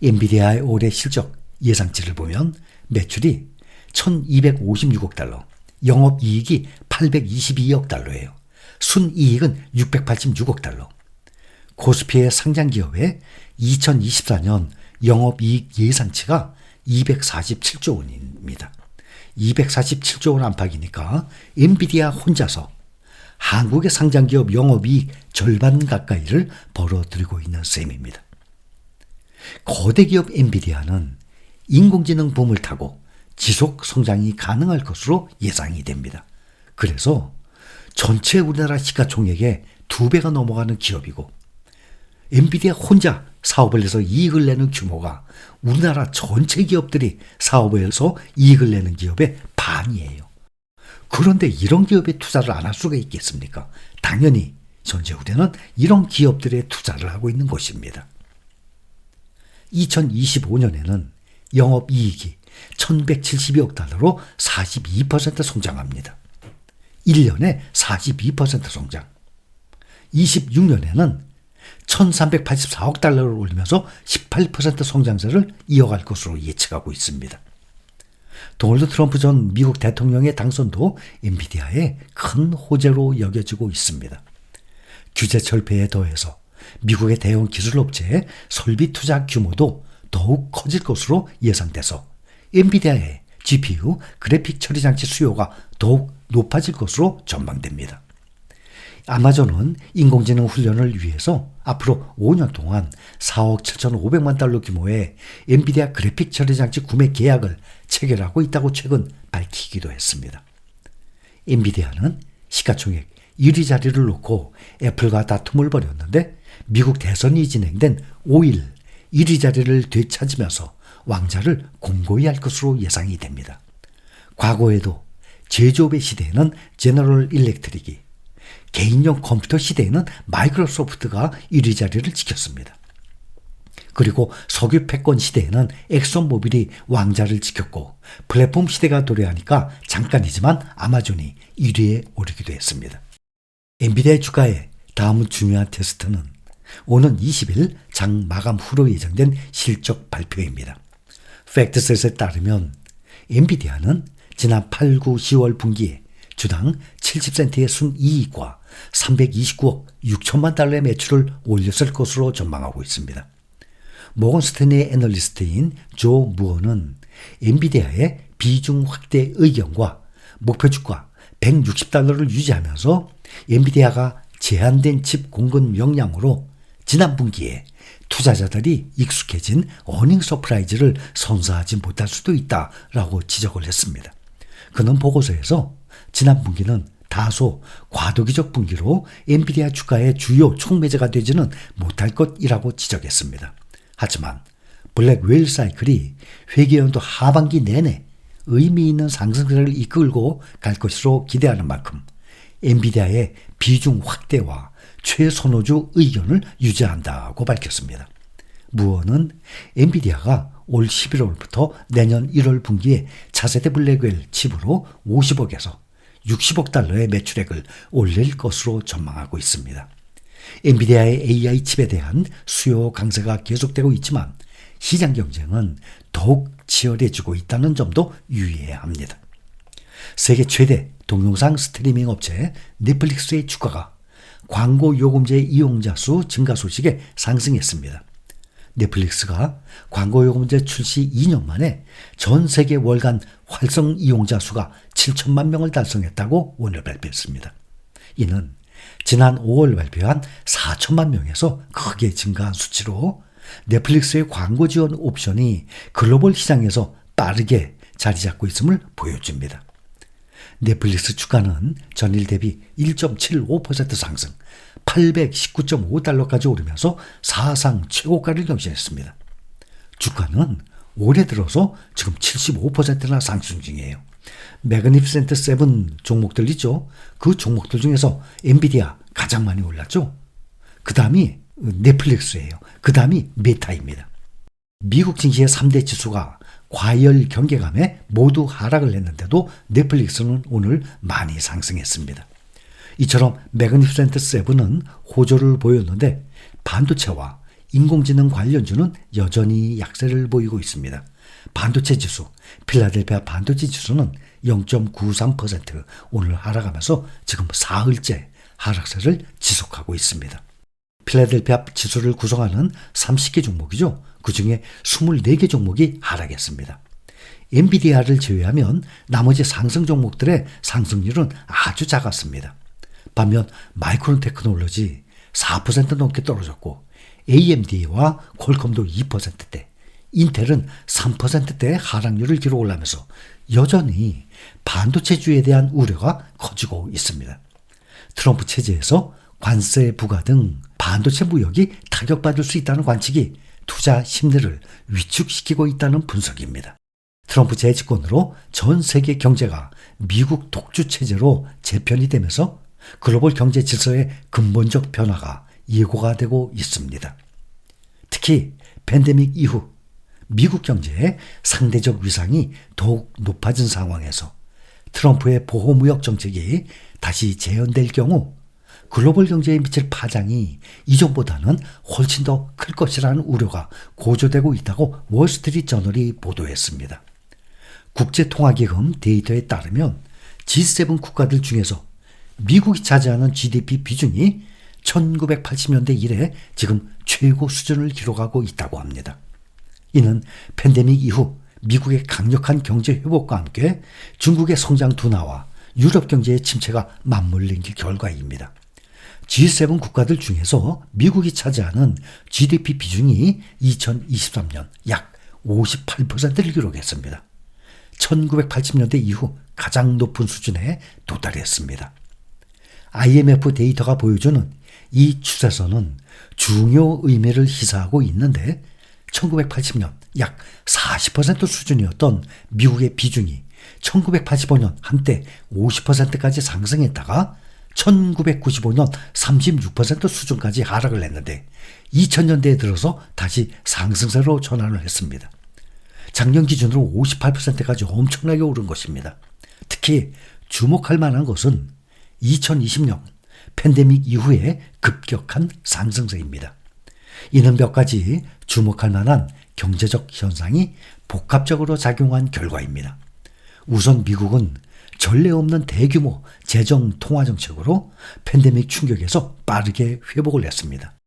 엔비디아의 올해 실적 예상치를 보면 매출이 1256억 달러, 영업이익이 822억 달러예요. 순이익은 686억 달러. 코스피의 상장기업의 2024년 영업이익 예상치가 247조 원입니다. 247조 원 안팎이니까 엔비디아 혼자서 한국의 상장기업 영업이익 절반 가까이를 벌어들이고 있는 셈입니다. 거대 기업 엔비디아는 인공지능 붐을 타고 지속 성장이 가능할 것으로 예상이 됩니다. 그래서 전체 우리나라 시가총액의 2배가 넘어가는 기업이고 엔비디아 혼자 사업을 해서 이익을 내는 규모가 우리나라 전체 기업들이 사업을 해서 이익을 내는 기업의 반이에요. 그런데 이런 기업에 투자를 안 할 수가 있겠습니까? 당연히 현재우리는 이런 기업들에 투자를 하고 있는 것입니다. 2025년에는 영업이익이 1172억 달러로 42% 성장합니다. 1년에 42% 성장. 26년에는 1384억 달러를 올리면서 18% 성장세를 이어갈 것으로 예측하고 있습니다. 도널드 트럼프 전 미국 대통령의 당선도 엔비디아의 큰 호재로 여겨지고 있습니다. 규제 철폐에 더해서 미국의 대형 기술업체의 설비 투자 규모도 더욱 커질 것으로 예상돼서 엔비디아의 GPU 그래픽 처리 장치 수요가 더욱 높아질 것으로 전망됩니다. 아마존은 인공지능 훈련을 위해서 앞으로 5년 동안 4억 7,500만 달러 규모의 엔비디아 그래픽 처리 장치 구매 계약을 체결하고 있다고 최근 밝히기도 했습니다. 엔비디아는 시가총액 1위 자리를 놓고 애플과 다툼을 벌였는데 미국 대선이 진행된 5일 1위 자리를 되찾으면서 왕좌를 공고히 할 것으로 예상이 됩니다. 과거에도 제조업의 시대에는 제너럴 일렉트릭이, 개인용 컴퓨터 시대에는 마이크로소프트가 1위 자리를 지켰습니다. 그리고 석유 패권 시대에는 엑슨모빌이 왕좌를 지켰고 플랫폼 시대가 도래하니까 잠깐이지만 아마존이 1위에 오르기도 했습니다. 엔비디아의 주가의 다음 중요한 테스트는 오는 20일 장 마감 후로 예정된 실적 발표입니다. 팩트셋에 따르면 엔비디아는 지난 8, 9, 10월 분기에 주당 70센트의 순이익과 329억 6천만 달러의 매출을 올렸을 것으로 전망하고 있습니다. 모건스탠리 애널리스트인 조 무어는 엔비디아의 비중 확대 의견과 목표 주가 160달러를 유지하면서 엔비디아가 제한된 칩 공급 역량으로 지난 분기에 투자자들이 익숙해진 어닝 서프라이즈를 선사하지 못할 수도 있다라고 지적을 했습니다. 그는 보고서에서 지난 분기는 다소 과도기적 분기로 엔비디아 주가의 주요 촉매제가 되지는 못할 것이라고 지적했습니다. 하지만 블랙 웨일 사이클이 회계연도 하반기 내내 의미 있는 상승세를 이끌고 갈 것으로 기대하는 만큼 엔비디아의 비중 확대와 최선호주 의견을 유지한다고 밝혔습니다. 무어는 엔비디아가 올 11월부터 내년 1월 분기에 차세대 블랙웰 칩으로 50억에서 60억 달러의 매출액을 올릴 것으로 전망하고 있습니다. 엔비디아의 AI 칩에 대한 수요 강세가 계속되고 있지만 시장 경쟁은 더욱 치열해지고 있다는 점도 유의해야 합니다. 세계 최대 동영상 스트리밍 업체 넷플릭스의 주가가 광고 요금제 이용자 수 증가 소식에 상승했습니다. 넷플릭스가 광고 요금제 출시 2년 만에 전 세계 월간 활성 이용자 수가 7천만 명을 달성했다고 오늘 발표했습니다. 이는 지난 5월 발표한 4천만 명에서 크게 증가한 수치로 넷플릭스의 광고 지원 옵션이 글로벌 시장에서 빠르게 자리 잡고 있음을 보여줍니다. 넷플릭스 주가는 전일 대비 1.75% 상승, 819.5달러까지 오르면서 사상 최고가를 경신했습니다. 주가는 올해 들어서 지금 75%나 상승 중이에요. 매그니피센트 7 종목들 있죠. 그 종목들 중에서 엔비디아 가장 많이 올랐죠. 그 다음이 넷플릭스예요. 그 다음이 메타입니다. 미국 증시의 3대 지수가 과열 경계감에 모두 하락을 했는데도 넷플릭스는 오늘 많이 상승했습니다. 이처럼 매그니피센트 7은 호조를 보였는데 반도체와 인공지능 관련주는 여전히 약세를 보이고 있습니다. 반도체 지수, 필라델피아 반도체 지수는 0.93% 오늘 하락하면서 지금 사흘째 하락세를 지속하고 있습니다. 필라델피아 지수를 구성하는 30개 종목이죠. 그중에 24개 종목이 하락했습니다. 엔비디아를 제외하면 나머지 상승 종목들의 상승률은 아주 작았습니다. 반면 마이크론 테크놀로지 4% 넘게 떨어졌고 AMD와 퀄컴도 2%대, 인텔은 3%대 하락률을 기록을 하면서 여전히 반도체주에 대한 우려가 커지고 있습니다. 트럼프 체제에서 관세 부과 등 반도체 무역이 타격받을 수 있다는 관측이 투자 심리를 위축시키고 있다는 분석입니다. 트럼프 재집권으로 전 세계 경제가 미국 독주 체제로 재편이 되면서 글로벌 경제 질서의 근본적 변화가 예고가 되고 있습니다. 특히 팬데믹 이후 미국 경제의 상대적 위상이 더욱 높아진 상황에서 트럼프의 보호무역 정책이 다시 재현될 경우 글로벌 경제에 미칠 파장이 이전보다는 훨씬 더 클 것이라는 우려가 고조되고 있다고 월스트리트 저널이 보도했습니다. 국제통화기금 데이터에 따르면 G7 국가들 중에서 미국이 차지하는 GDP 비중이 1980년대 이래 지금 최고 수준을 기록하고 있다고 합니다. 이는 팬데믹 이후 미국의 강력한 경제 회복과 함께 중국의 성장 둔화와 유럽 경제의 침체가 맞물린 결과입니다. G7 국가들 중에서 미국이 차지하는 GDP 비중이 2023년 약 58%를 기록했습니다. 1980년대 이후 가장 높은 수준에 도달했습니다. IMF 데이터가 보여주는 이 추세선은 중요 의미를 시사하고 있는데 1980년 약 40% 수준이었던 미국의 비중이 1985년 한때 50%까지 상승했다가 1995년 36% 수준까지 하락을 했는데 2000년대에 들어서 다시 상승세로 전환을 했습니다. 작년 기준으로 58%까지 엄청나게 오른 것입니다. 특히 주목할 만한 것은 2020년 팬데믹 이후의 급격한 상승세입니다. 이는 몇 가지 주목할 만한 경제적 현상이 복합적으로 작용한 결과입니다. 우선 미국은 전례 없는 대규모 재정 통화 정책으로 팬데믹 충격에서 빠르게 회복을 했습니다.